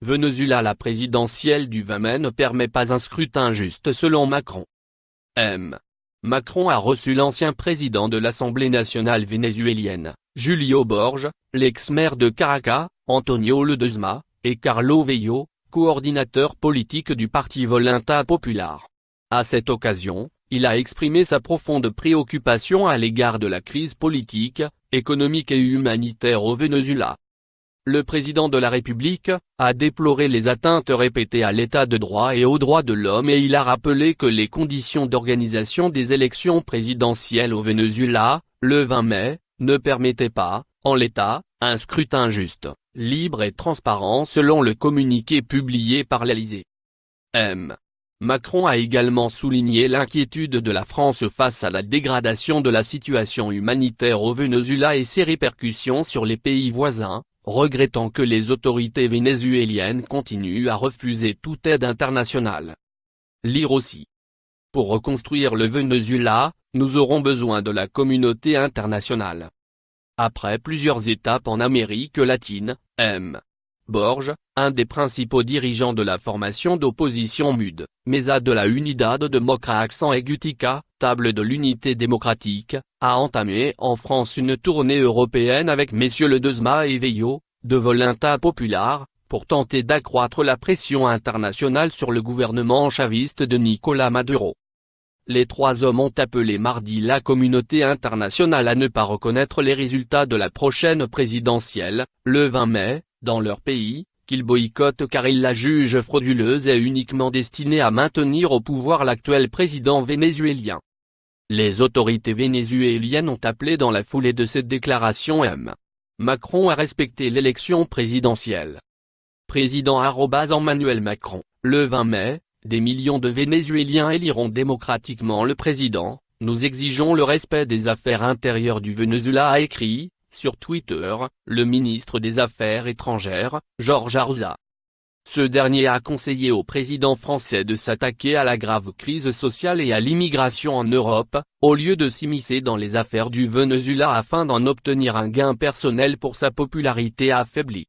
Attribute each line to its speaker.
Speaker 1: Venezuela. La présidentielle du 20 mai ne permet pas un scrutin juste selon Macron. Macron a reçu l'ancien président de l'Assemblée nationale vénézuélienne, Julio Borges, l'ex-maire de Caracas, Antonio Ledezma, et Carlos Vello, coordinateur politique du parti Voluntad Popular. À cette occasion, il a exprimé sa profonde préoccupation à l'égard de la crise politique, économique et humanitaire au Venezuela. Le président de la République a déploré les atteintes répétées à l'état de droit et aux droits de l'homme et il a rappelé que les conditions d'organisation des élections présidentielles au Venezuela, le 20 mai, ne permettaient pas, en l'état, un scrutin juste, libre et transparent selon le communiqué publié par l'Élysée. Macron a également souligné l'inquiétude de la France face à la dégradation de la situation humanitaire au Venezuela et ses répercussions sur les pays voisins, regrettant que les autorités vénézuéliennes continuent à refuser toute aide internationale. Lire aussi. Pour reconstruire le Venezuela, nous aurons besoin de la communauté internationale. Après plusieurs étapes en Amérique latine, Borges, un des principaux dirigeants de la formation d'opposition MUD, Mesa de la Unidad Democrática, table de l'unité démocratique, a entamé en France une tournée européenne avec messieurs Ledezma et Vello, de Voluntad Popular, pour tenter d'accroître la pression internationale sur le gouvernement chaviste de Nicolás Maduro. Les trois hommes ont appelé mardi la communauté internationale à ne pas reconnaître les résultats de la prochaine présidentielle, le 20 mai, dans leur pays, qu'ils boycottent car ils la jugent frauduleuse et uniquement destinée à maintenir au pouvoir l'actuel président vénézuélien. Les autorités vénézuéliennes ont appelé dans la foulée de cette déclaration Macron à respecter l'élection présidentielle. Président Emmanuel Macron, le 20 mai, des millions de Vénézuéliens éliront démocratiquement le président, nous exigeons le respect des affaires intérieures du Venezuela a écrit, sur Twitter, le ministre des Affaires étrangères, Jorge Arruza. Ce dernier a conseillé au président français de s'attaquer à la grave crise sociale et à l'immigration en Europe, au lieu de s'immiscer dans les affaires du Venezuela afin d'en obtenir un gain personnel pour sa popularité affaiblie.